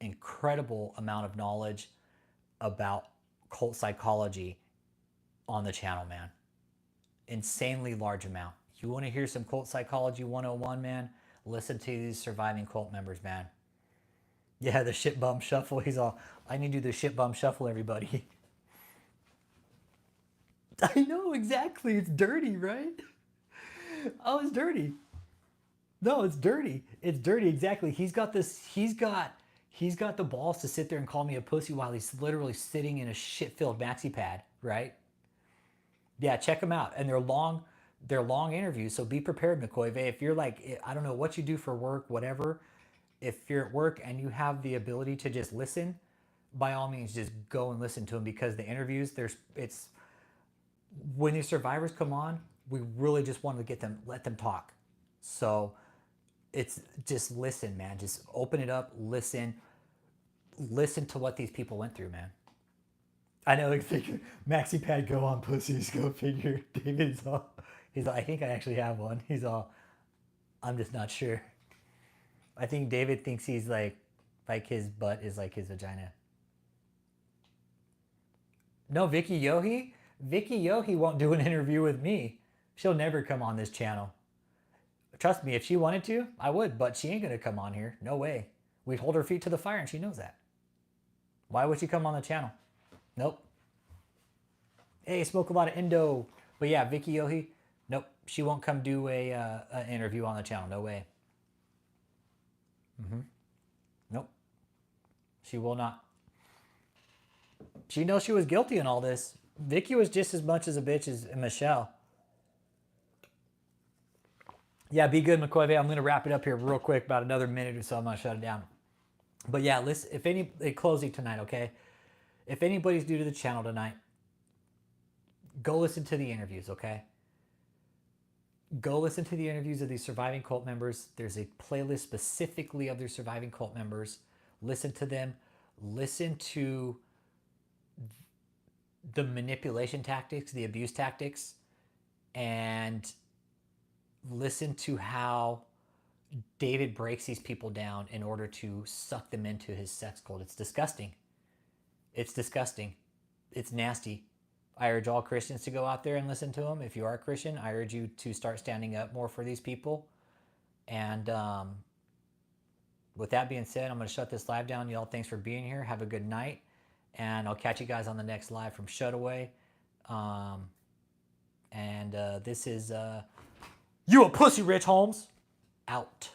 incredible amount of knowledge about cult psychology on the channel, man. Insanely large amount. You want to hear some cult psychology 101, man? Listen to these surviving cult members, man. Yeah, the shit bum shuffle. He's all, I need to do the shit bum shuffle, everybody. I know, exactly. It's dirty, right? Oh, it's dirty. No, it's dirty. It's dirty, exactly. He's got the balls to sit there and call me a pussy while he's literally sitting in a shit-filled maxi pad, right? Yeah, check them out. And they're long interviews, so be prepared, McCoyve. If you're like, I don't know what you do for work, whatever, if you're at work and you have the ability to just listen, by all means, just go and listen to them, because the interviews, when these survivors come on, we really just want to let them talk. So it's just listen, man. Just open it up, listen to what these people went through, man. I know, like, maxi pad, go on, pussies, go figure. David's all, I think I actually have one. He's all, I'm just not sure. I think David thinks he's like his butt is like his vagina. No, Vicky Yohi won't do an interview with me. She'll never come on this channel. Trust me, if she wanted to, I would, but she ain't gonna come on here. No way. We'd hold her feet to the fire, and she knows that. Why would she come on the channel? Nope. Hey, smoke a lot of Indo. But yeah, Vicky Yohi, nope. She won't come do an interview on the channel. No way. Nope. She will not. She knows she was guilty in all this. Vicky was just as much as a bitch as Michelle. Yeah, be good, McCoy. I'm going to wrap it up here real quick, about another minute or so. I'm going to shut it down. But yeah, listen, closing tonight, okay? If anybody's new to the channel tonight, go listen to the interviews, okay? Go listen to the interviews of these surviving cult members. There's a playlist specifically of their surviving cult members. Listen to them. Listen to the manipulation tactics, the abuse tactics, and listen to how David breaks these people down in order to suck them into his sex cult. It's disgusting. It's disgusting. It's nasty. I urge all Christians to go out there and listen to him. If you are a Christian, I urge you to start standing up more for these people. And with that being said, I'm going to shut this live down. Y'all, thanks for being here. Have a good night. And I'll catch you guys on the next live from Shutaway. This is You a Pussy, Rich Holmes. Out.